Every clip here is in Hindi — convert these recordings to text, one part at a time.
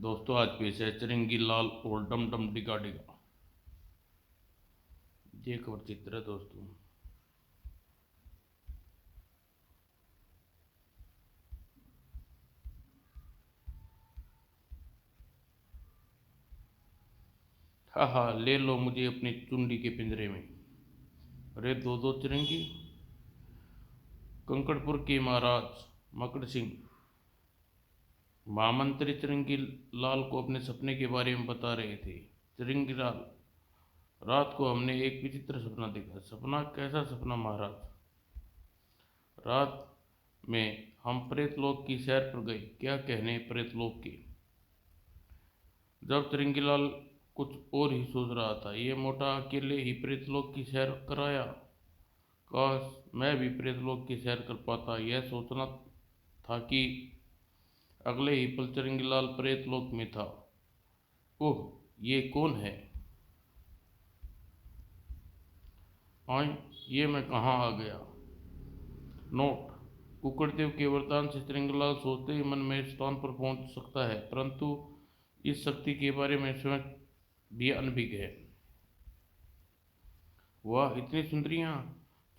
दोस्तों आज पेश है चिरंगी लाल और डम डम डिगा डिगा। ये कवर चित्र है दोस्तों। हा हा ले लो मुझे अपनी चुंडी के पिंजरे में। अरे दो दो चिरंगी। कंकड़पुर के महाराज मकड़ सिंह महामंत्री चिरंगी लाल को अपने सपने के बारे में बता रहे थे। चिरंगी लाल, रात को हमने एक विचित्र सपना देखा। सपना? कैसा सपना महाराज? रात में हम प्रेतलोक की सैर पर गए। क्या कहने प्रेतलोक के। जब चिरंगीलाल कुछ और ही सोच रहा था, ये मोटा अकेले ही प्रेतलोक की सैर कराया। काश मैं भी प्रेतलोक की सैर कर पाता। यह सोचना था कि अगले ही पल चिरंगीलाल प्रेतलोक में था। ओह, ये कौन है? आय, ये मैं कहाँ आ गया? नोट: कुकड़देव के वरदान से चिरंगीलाल सोचते ही मन में इस स्थान पर पहुंच सकता है, परंतु इस शक्ति के बारे में स्वयं भी अनभिज्ञ है। वाह, इतनी सुंदरियां!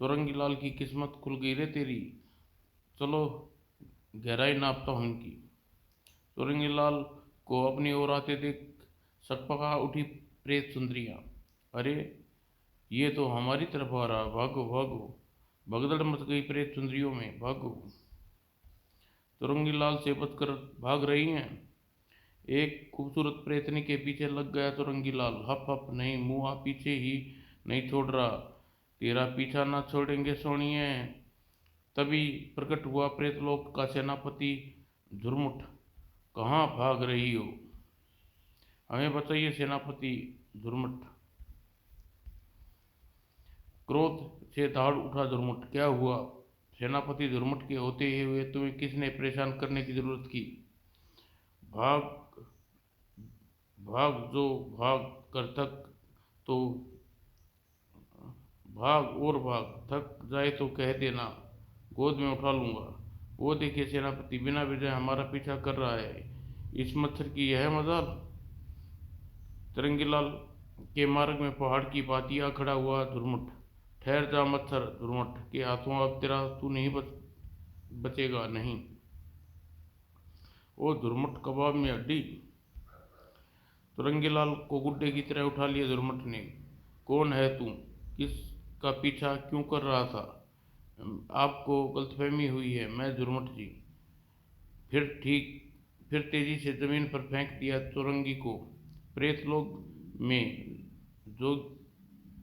चिरंगीलाल की किस्मत खुल गई रे तेरी। चलो गहराई नापता हूं इनकी। चिरंगीलाल को अपनी ओर आते देख सकपका उठी प्रेत सुंदरियां। अरे, ये तो हमारी तरफ आ रहा। भागो भागो। भगदड़ मच गई प्रेत सुंदरियों में। भागो। चिरंगीलाल से बचकर भाग रही हैं। एक खूबसूरत प्रेतनी के पीछे लग गया चिरंगीलाल। हप हप, नहीं मुआ पीछे ही नहीं छोड़ रहा। तेरा पीछा ना छोड़ेंगे सोनिए। तभी प्रकट हुआ प्रेतलोक का सेनापति झुरमुट। कहाँ भाग रही हो? हमें बताइए सेनापति झुरमुट। क्रोध से दहाड़ उठा झुरमुट। क्या हुआ? सेनापति झुरमुट के होते हुए तुम्हें किसने परेशान करने की जरूरत की? भाग भाग जो भाग कर थक तो भाग और भाग। थक जाए तो कह देना, गोद में उठा लूंगा। वो देखिए सेनापति बिना वजह हमारा पीछा कर रहा है। इस मच्छर की यह मजाल। चिरंगीलाल के मार्ग में पहाड़ की भांति आ खड़ा हुआ झुरमुट। ठहर जा मच्छर, झुरमुट के हाथों अब तेरा तू नहीं बचेगा नहीं। ओ झुरमुट, कबाब में हड्डी। चिरंगीलाल को गुड्डे की तरह उठा लिया झुरमुट ने। कौन है तू? किसका पीछा क्यों कर रहा था? आपको गलतफहमी हुई है, मैं झुरमुट जी। फिर ठीक फिर तेजी से जमीन पर फेंक दिया चौरंगी को। प्रेतलोक में जो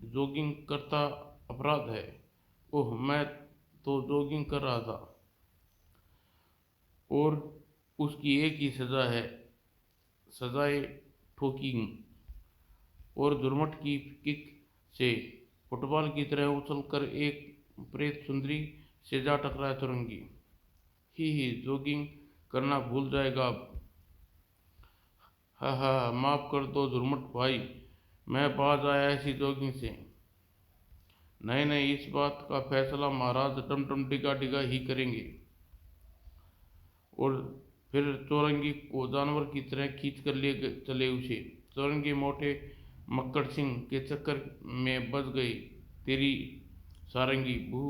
जॉगिंग करता अपराध है। ओह, मैं तो जॉगिंग कर रहा था। और उसकी एक ही सजा है, सजाए ठोकी। और झुरमुट की किक से फुटबॉल की तरह उछलकर एक प्रेत सुंदरी से जा टकराया चौरंगी। ही जॉगिंग करना भूल जाएगा अब। हा हा, माफ कर दो झुरमुट भाई, मैं बाज आया ऐसी जॉगिंग से। नहीं नहीं, इस बात का फैसला महाराज डम डम डिगा डिगा ही करेंगे। और फिर चौरंगी को जानवर की तरह खींच कर ले चले उसे। चौरंगी मोटे मक्कड़ सिंह के चक्कर में बच गई। तेरी सारंगी भू।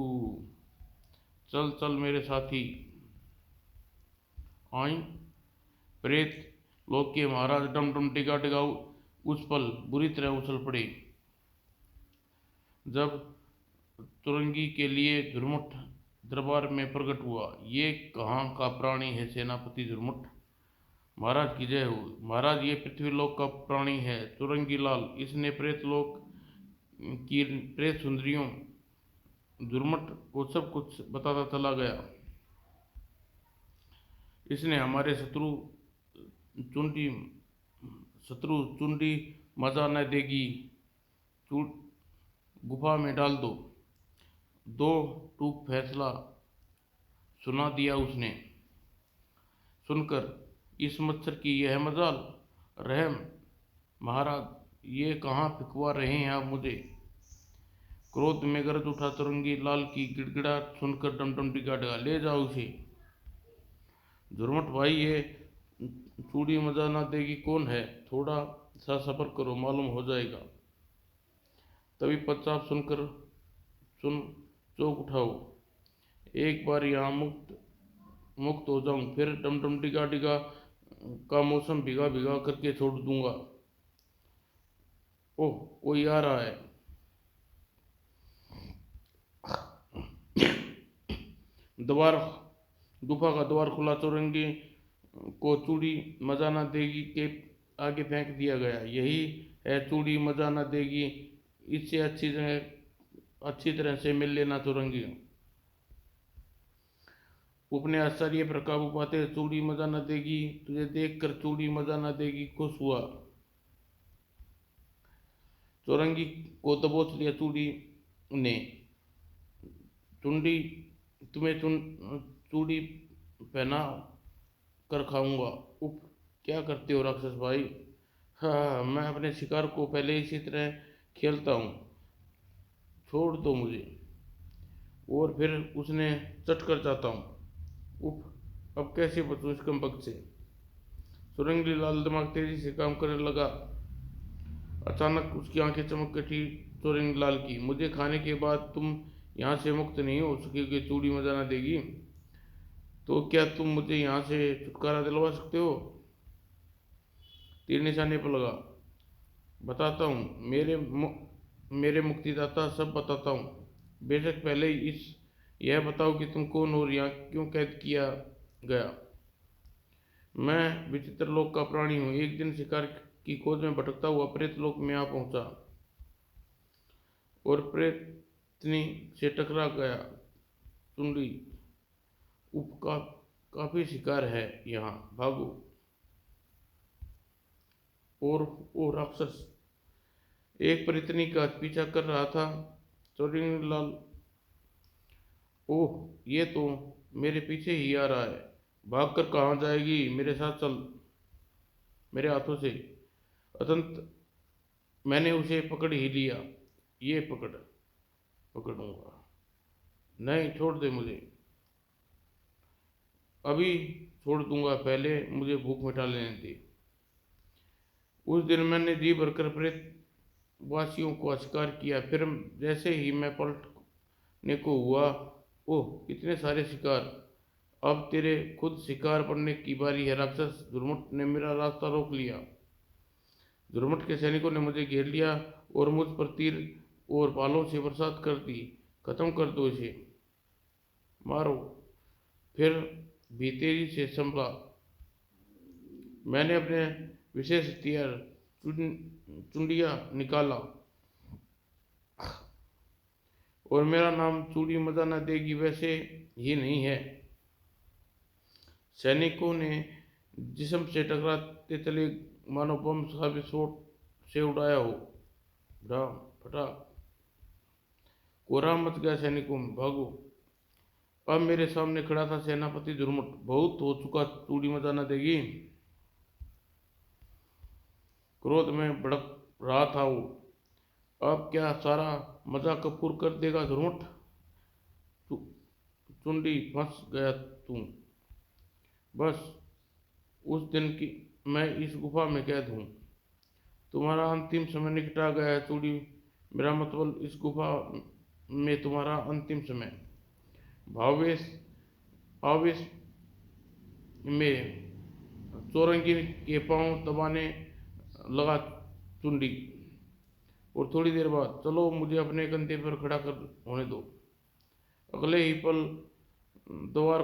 चल चल मेरे साथी। आई। प्रेत लोक के महाराज डम डम डिगा डिगा उस पल बुरी तरह उछल पड़े जब चुरंगी के लिए झुरमुट दरबार में प्रकट हुआ। ये कहाँ का प्राणी है सेनापति झुरमुट? महाराज की जय हो। महाराज, ये पृथ्वीलोक का प्राणी है चुरंगी लाल। इसने प्रेतलोक की प्रेत सुंदरियों झुरमुट को सब कुछ बताता चला गया। इसने हमारे चुंडी शत्रु चुंडी मजा न देगी। गुफा में डाल दो। दो टूक फैसला सुना दिया उसने। सुनकर इस मच्छर की यह मजाल। रहम महाराज, ये कहाँ फिकवा रहे हैं आप मुझे? क्रोध में गरज उठा चुरंगी लाल की गिड़गिड़ाहट सुनकर डमडम डिगा डिगा। ले जाओ उसे। झुरमुट भाई, ये चूड़ी मजा ना देगी कौन है, थोड़ा सा सब्र करो मालूम हो जाएगा। तभी पश्चात सुन चौंक उठाओ। एक बार यहाँ मुक्त मुक्त हो जाऊं फिर डमडम डिगा डिगा का मौसम भिगा भिगा करके छोड़ दूंगा। ओह, कोई आ रहा है। द्वार गुफा का द्वार खुला, चौरंगी को चूड़ी मजा ना देगी के आगे फेंक दिया गया। यही है चूड़ी मजा ना देगी, इससे अच्छी तरह से मिल लेना चौरंगी। अपने आश्चर्य पर काबू पाते चूड़ी मजा न देगी तुझे देखकर चूड़ी मजा न देगी खुश हुआ। चौरंगी को दबोच लिया चूड़ी ने। चुंडी तुम्हें चूड़ी पहना कर खाऊंगा। उप, क्या करते हो राक्षस भाई। हाँ, मैं अपने शिकार को पहले इसी तरह खेलता हूँ, छोड़ दो मुझे। और फिर उसने चट कर जाता हूँ। उफ, अब कैसे बचूं इस कमबख्त से। सुरंगी लाल दिमाग तेजी से काम करने लगा। अचानक उसकी आंखें चमक कर थी सुरंगी लाल की। मुझे खाने के बाद तुम यहाँ से मुक्त नहीं हो सकोगे, चूड़ी मजा ना देगी। तो क्या तुम मुझे यहाँ से छुटकारा दिलवा सकते हो। तीर निशाने पर लगा। बताता हूँ, मेरे मुक्तिदाता सब बताता हूँ। बेशक पहले यह बताओ कि तुम कौन हो और यहाँ क्यों कैद किया गया। मैं विचित्र लोक का प्राणी हूँ। एक दिन शिकार की खोज में भटकता हुआ प्रेत लोक में आ पहुंचा और प्रेतनी से टकरा गया। चुंडी, काफी शिकार है यहाँ, भागो। और वो राक्षस एक प्रेतनी का पीछा कर रहा था। चौरंगी लाल, ओह, ये तो मेरे पीछे ही आ रहा है। भागकर कहाँ जाएगी, मेरे साथ चल। मेरे हाथों से अतंत मैंने उसे पकड़ ही लिया। ये पकड़ूंगा। नहीं, छोड़ दे मुझे। अभी छोड़ दूंगा, पहले मुझे भूख मिटा लेने दे। उस दिन मैंने जी भरकर प्रेत वासियों को शिकार किया। फिर जैसे ही मैं पलटने को हुआ, ओह, इतने सारे शिकार। अब तेरे खुद शिकार बनने की बारी है राक्षस। झुरमुट ने मेरा रास्ता रोक लिया। झुरमुट के सैनिकों ने मुझे घेर लिया और मुझ पर तीर और भालों से बरसात कर दी। खत्म कर दो इसे, मारो। फिर भी तेजी से संभला। मैंने अपने विशेष हथियार चुंडिया निकाला और मेरा नाम चूड़ी मजा न देगी वैसे ही नहीं है। सैनिकों ने जिस्म से टकराते चले मानो बम सा विस्फोट से उड़ाया हो। फटा। कोहराम मच गया सैनिकों में, भागो। अब मेरे सामने खड़ा था सेनापति झुरमुट। बहुत हो चुका, चूड़ी मजा न देगी। क्रोध में भड़क रहा था वो। अब क्या सारा मजा कपूर कर देगा झुरमुट। चुंडी, फंस गया तू। बस उस दिन की मैं इस गुफा में कैद हूँ। तुम्हारा अंतिम समय निकट आ गया है चूड़ी। मेरा मतलब इस गुफा में तुम्हारा अंतिम समय। भावेश आवेश में चौरंगी के पांव दबाने लगा चुंडी। और थोड़ी देर बाद, चलो मुझे अपने कंधे पर खड़ा कर होने दो। अगले ही पल द्वार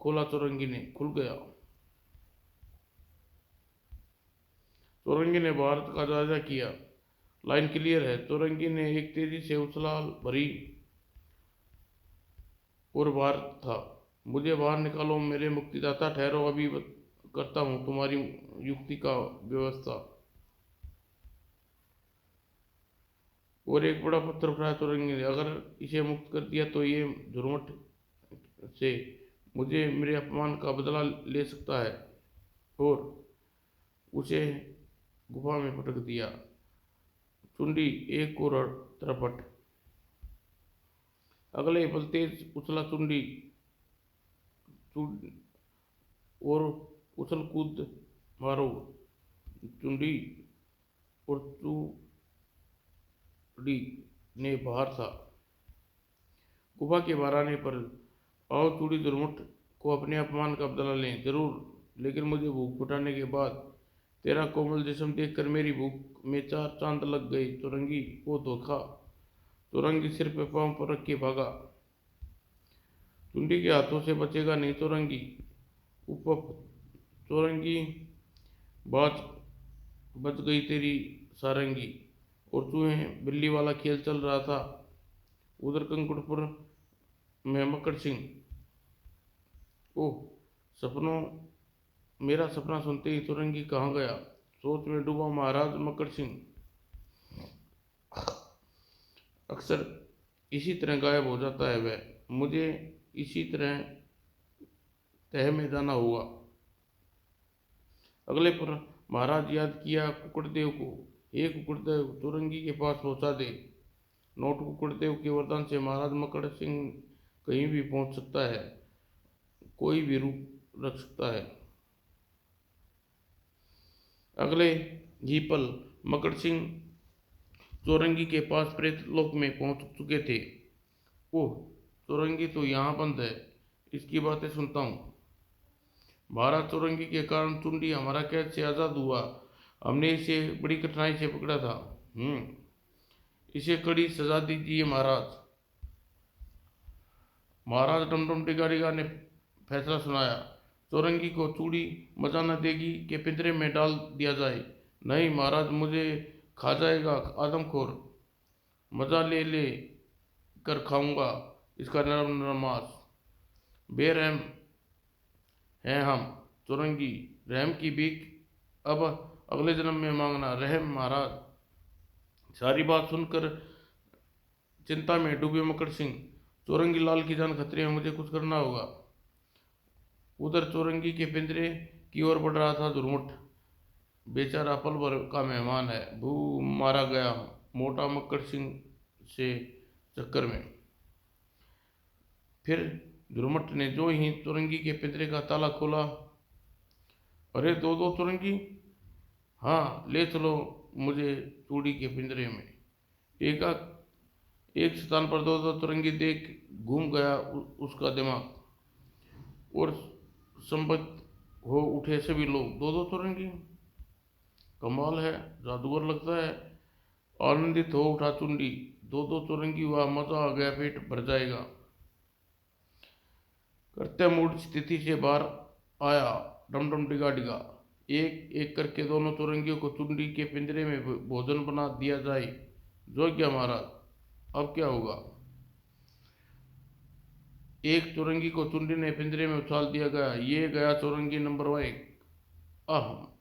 खोला चौरंगी ने, खुल गया। चौरंगी ने भारत का जायजा किया। लाइन क्लियर है। चौरंगी ने एक तेजी से उछाल भरी और बाहर था। मुझे बाहर निकालो मेरे मुक्तिदाता। ठहरो, अभी करता हूँ तुम्हारी युक्ति का व्यवस्था। और एक बड़ा पत्थर उठाया चौरंगी ने। अगर इसे मुक्त कर दिया तो ये झुरमुट से मुझे मेरे अपमान का बदला ले सकता है। और उसे गुफा में पटक दिया। चुंडी एक और तरपट। अगले पल तेज उछला चुंडी और उछल कूद मारो चुंडी और चूड़ी ने बाहर था। गुफा के बाहर आने पर आओ चूड़ी दुर्मुठ को अपने अपमान का बदला लें, जरूर, लेकिन मुझे भूख मिटाने के बाद तेरा कोमल जिस्म देखकर मेरी भूख में चार चांद लग गए। चौरंगी को धोखा। चौरंगी सिर पे पांव पर रख के भागा। चुंडी के हाथों से बचेगा नहीं चौरंगी। उप चौरंगी, बाज बच गई तेरी सारंगी। और चूहे बिल्ली वाला खेल चल रहा था उधर कंकुड़पुर में। मक्कड़ सिंह, ओह सपनों, मेरा सपना सुनते ही चौरंगी कहाँ गया? सोच में डूबा महाराज मक्कड़ सिंह अक्सर इसी तरह गायब हो जाता है वह। मुझे इसी तरह तह में जाना होगा। अगले पर महाराज याद किया कुकड़देव को। एक कुकड़देव चौरंगी के पास पहुंचा दे। नोट कुकड़देव के वरदान से महाराज मक्कड़ सिंह कहीं भी पहुंच सकता है, कोई भी रूप रख सकता है। अगले ही पल मक्कड़ सिंह चौरंगी के पास प्रेत लोक में पहुंच चुके थे। ओह, चौरंगी तो यहाँ बंद है, इसकी बातें सुनता हूँ। महाराज, चौरंगी के कारण चुंडी हमारा कैद से आज़ाद हुआ। हमने इसे बड़ी कठिनाई से पकड़ा था। इसे कड़ी सजा दीजिए महाराज। महाराज डमडम डिगा ने फैसला सुनाया। चौरंगी को चूड़ी मजा न देगी कि पिंजरे में डाल दिया जाए। नहीं महाराज, मुझे खा जाएगा आदमखोर। मजा ले ले कर खाऊंगा इसका नरम नरम मांस। बेरहम हैं हम चौरंगी, रहम की भीख अब अगले जन्म में मांगना। रहम महाराज। सारी बात सुनकर चिंता में डूबे मक्कड़ सिंह। चौरंगी लाल की जान खतरे में, मुझे कुछ करना होगा। उधर चौरंगी के पिंजरे की ओर बढ़ रहा था दुर्मुठ। बेचारा पल भर का मेहमान है, भू मारा गया मोटा मक्कड़ सिंह से चक्कर में। फिर दुर्मुठ ने जो ही चौरंगी के पिंजरे का ताला खोला, अरे दो दो चौरंगी, हाँ ले चलो मुझे चूड़ी के पिंजरे में। एक स्थान पर दो दो चौरंगी देख घूम गया उसका दिमाग और संबद्ध हो उठे सभी लोग। दो दो चौरंगी, कमाल है, जादूगर लगता है। आनंदित हो उठा चुंडी। दो दो चौरंगी हुआ, मजा आ गया, पेट भर जाएगा। करते मूड स्थिति से बाहर आया डमडम डिगा डिगा। एक एक करके दोनों चौरंगियों को चुंडी के पिंजरे में भोजन बना दिया जाए। जो क्या महाराज, अब क्या होगा? एक चौरंगी को चुंडी ने पिंजरे में उछाल दिया गया। ये गया चौरंगी नंबर 1। आह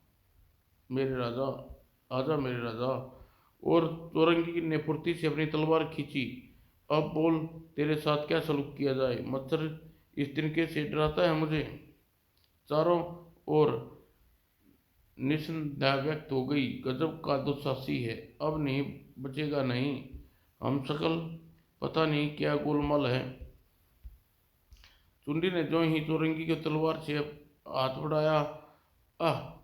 मेरे राजा, आजा मेरे राजा। और चौरंगी ने फुर्ती से अपनी तलवार खींची। अब बोल, तेरे साथ क्या सलूक किया जाए? मच्छर इस तिनके से डराता है मुझे। चारों ओर निसंदेह व्यक्त हो गई। गजब का दुस्साहसी है, अब नहीं बचेगा नहीं। हम सकल पता नहीं क्या गोलमाल है। चुंडी ने जो ही चौरंगी की तलवार से हाथ बढ़ाया, आह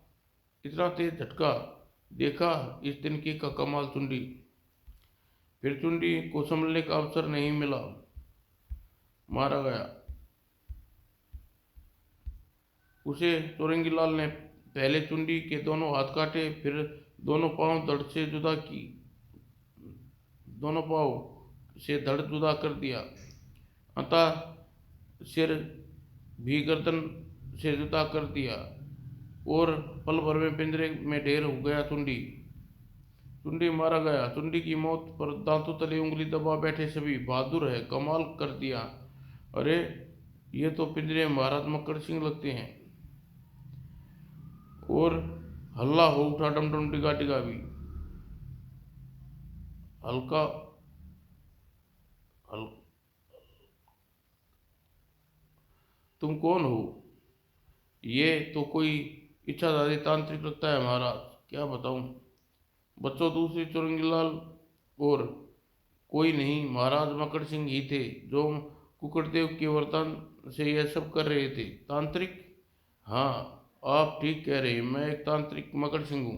इतना तेज झटका, देखा इस तिनके का कमाल चुंडी। फिर चुंडी को संभलने का अवसर नहीं मिला, मारा गया। उसे चौरंगी लाल ने पहले चुंडी के दोनों हाथ काटे, फिर दोनों पांव धड़ से जुदा की, दोनों पांव से धड़ जुदा कर दिया। अतः सिर भी गर्दन से जुदा कर दिया और पल भर में पिंजरे में ढेर हो गया चुंडी। चुंडी मारा गया। चुंडी की मौत पर दांतों तले उंगली दबा बैठे सभी। बहादुर है, कमाल कर दिया। अरे ये तो पिंजरे महाराज मक्कड़ सिंह लगते हैं। और हल्ला हो उठा डमडम डिगा डिगा भी। हल्का हल तुम कौन हो? ये तो कोई इच्छाधारी तांत्रिक लगता है महाराज, क्या बताऊं। बच्चों, दूसरी चौरंगी लाल और कोई नहीं, महाराज मक्कड़ सिंह ही थे जो कुकड़देव के वरदान से यह सब कर रहे थे। तांत्रिक? हाँ, आप ठीक कह रहे हैं, मैं एक तांत्रिक मकड़ सिंह हूँ।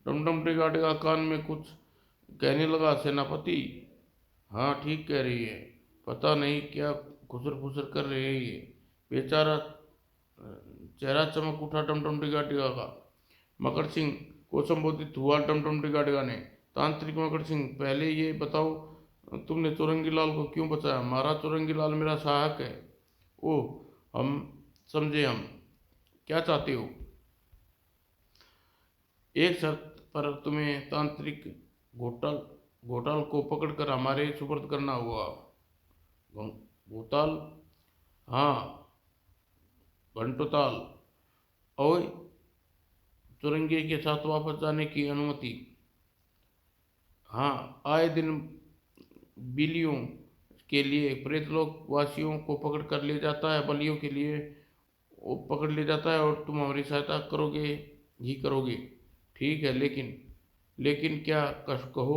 टमटम टिकाटिका कान में कुछ कहने लगा सेनापति। हाँ ठीक कह रही है, पता नहीं क्या खुसर फुसर कर रहे हैं ये। बेचारा चेहरा चमक उठा टमटम टिकाटिका का। मकर सिंह को संबोधित हुआ टमटम टिकाटिका ने। तांत्रिक मकर सिंह, पहले ये बताओ, तुमने चौरंगी लाल को क्यों बचाया? महाराज, चौरंगी लाल मेरा सहायक है। ओह, हम समझे, हम क्या चाहते हो? एक शर्त पर तुम्हें तांत्रिक घोटाल घोटाल को पकड़कर हमारे सुपुर्द करना होगा। घोटाल? हाँ, घंटोताल। और चुरंगी के साथ वापस जाने की अनुमति। हाँ, आए दिन बिलियों के लिए प्रेतलोक वासियों को पकड़ कर ले जाता है, बलियों के लिए वो पकड़ ले जाता है, और तुम हमारी सहायता करोगे ही करोगे। ठीक है, लेकिन लेकिन क्या कहो?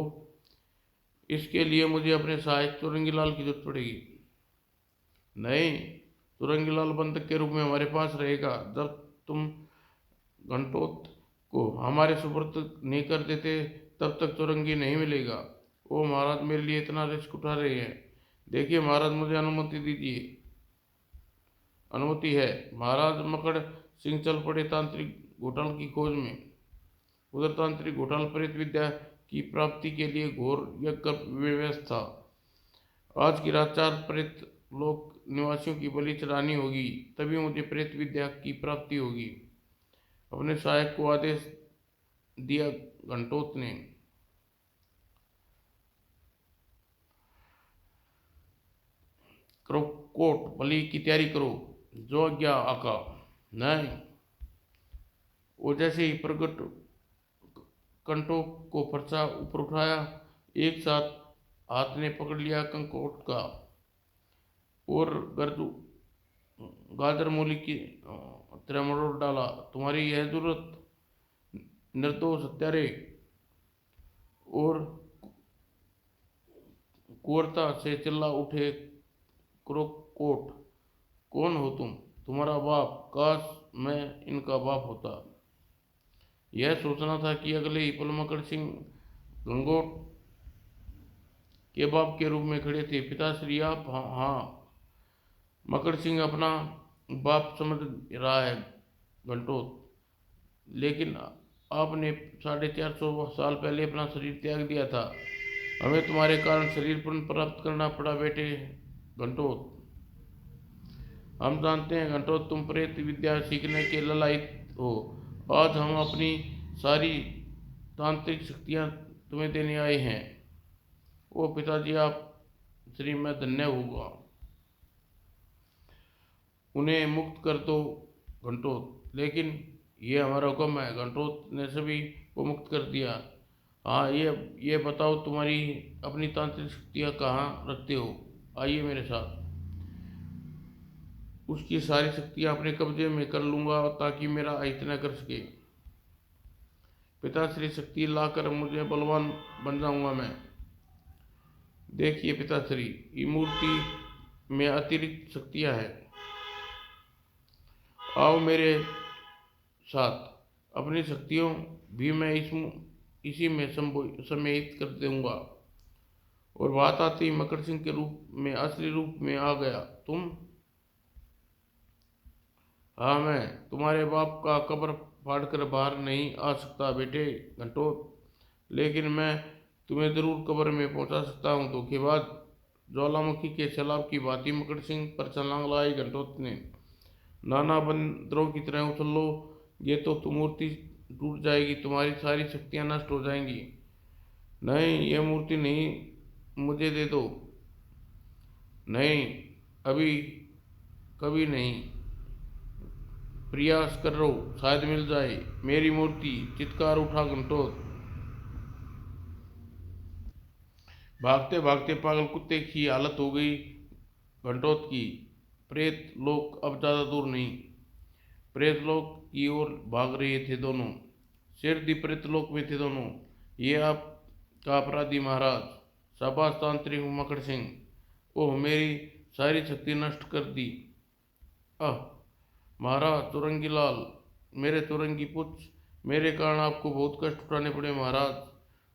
इसके लिए मुझे अपने सहायक चुरंगी लाल की जरूरत पड़ेगी। नहीं, चुरंगी लाल बंधक के रूप में हमारे पास रहेगा। जब तुम घंटोत को हमारे सुपुर्द नहीं कर देते, तब तक चुरंगी नहीं मिलेगा। ओ महाराज, मेरे लिए इतना रिस्क उठा रहे हैं। देखिए महाराज, मुझे अनुमति दीजिए। अनुमति है। महाराज मकड़ सिंह चल पड़े तांत्रिक घोटाल की खोज में। उधर तांत्रिक घोटाल प्रेत विद्या की प्राप्ति के लिए घोर यज्ञ व्यवस्था। आज की रात 4 प्रेत लोक निवासियों की बलि चढ़ानी होगी, तभी मुझे प्रेत विद्या की प्राप्ति होगी। अपने सहायक को आदेश दिया घंटोत ने। करो कोट, बलि की तैयारी करो। जो आज्ञा आका। नहीं, वो जैसे ही प्रगट कंटो को फरसा ऊपर उठाया, एक साथ हाथ ने पकड़ लिया कंकोट का और गर्द गाजर मूली की तरह मरोड़ डाला। तुम्हारी यह जरूरत? निर्दोष हत्यारे और कुवरता से चिल्ला उठे क्रोकोट। कौन हो तुम? तुम्हारा बाप? काश मैं इनका बाप होता। यह सोचना था कि अगले ही पल मकर सिंह गंगोट के बाप के रूप में खड़े थे। पिताश्री आप? हाँ हाँ, मकर सिंह अपना बाप समझ रहा है घंटोत, लेकिन आपने 450 साल पहले अपना शरीर त्याग दिया था। हमें तुम्हारे कारण शरीर पुनः प्राप्त करना पड़ा बेटे घंटोत। हम जानते हैं घंटोत, तुम प्रेत विद्या सीखने के ललायत हो। आज हम अपनी सारी तांत्रिक शक्तियाँ तुम्हें देने आए हैं। ओ पिताजी, आप श्री मैं धन्य होगा। उन्हें मुक्त कर दो घंटोत। लेकिन ये हमारा हुक्म है। घंटोत ने सभी को मुक्त कर दिया। हाँ, ये बताओ, तुम्हारी अपनी तांत्रिक शक्तियाँ कहाँ रखते हो? आइए मेरे साथ। उसकी सारी शक्तियाँ अपने कब्जे में कर लूँगा ताकि मेरा अहित न कर सके। पिताश्री, शक्ति लाकर मुझे बलवान बन जाऊँगा मैं। देखिए पिताश्री, ये मूर्ति में अतिरिक्त शक्तियाँ हैं। आओ मेरे साथ। अपनी शक्तियों भी मैं इसी में सम्मिलित कर दूंगा। और बात आती मकर सिंह के रूप में, असली रूप में आ गया तुम। हाँ, मैं तुम्हारे बाप का कब्र फाड़कर बाहर नहीं आ सकता बेटे घंटोत, लेकिन मैं तुम्हें जरूर कब्र में पहुंचा सकता हूँ। धोखेबाज। ज्वालामुखी के सैलाब की भांति मकर सिंह पर छलांग लगाई घंटोत ने। नाना बंदरों की तरह उछल लो, ये तो मूर्ति टूट जाएगी, तुम्हारी सारी शक्तियाँ नष्ट हो जाएंगी। नहीं, ये मूर्ति नहीं, मुझे दे दो। नहीं, अभी कभी नहीं। प्रयास कर लो, शायद मिल जाए मेरी मूर्ति। चित्कार उठा घंटोत। भागते भागते पागल कुत्ते की हालत हो गई घंटोत की। प्रेत लोक अब ज़्यादा दूर नहीं। प्रेतलोक की ओर भाग रहे थे दोनों। सिरदी प्रेतलोक में थे दोनों। ये आपका अपराधी महाराज। शाबाश तांत्रिक मकर सिंह। ओह, मेरी सारी शक्ति नष्ट कर दी। आह, महाराज तुरंगी लाल, मेरे तुरंगी पुच्छ, मेरे कारण आपको बहुत कष्ट उठाने पड़े महाराज।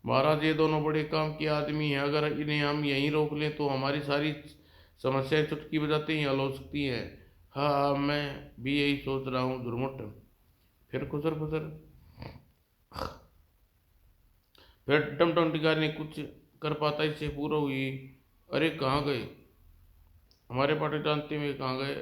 महाराज ये दोनों बड़े काम के आदमी हैं, अगर इन्हें हम यहीं रोक लें तो हमारी सारी समस्याएं चुटकी बजाते ही हल हो सकती है। हाँ हाँ, मैं भी यही सोच रहा हूँ दुर्मुट। फिर खुसर खुसर, फिर टमटम टिकारी ने कुछ कर पाता इससे पूरा हुई। अरे कहाँ गए हमारे पाटे जानते हुए, कहाँ गए?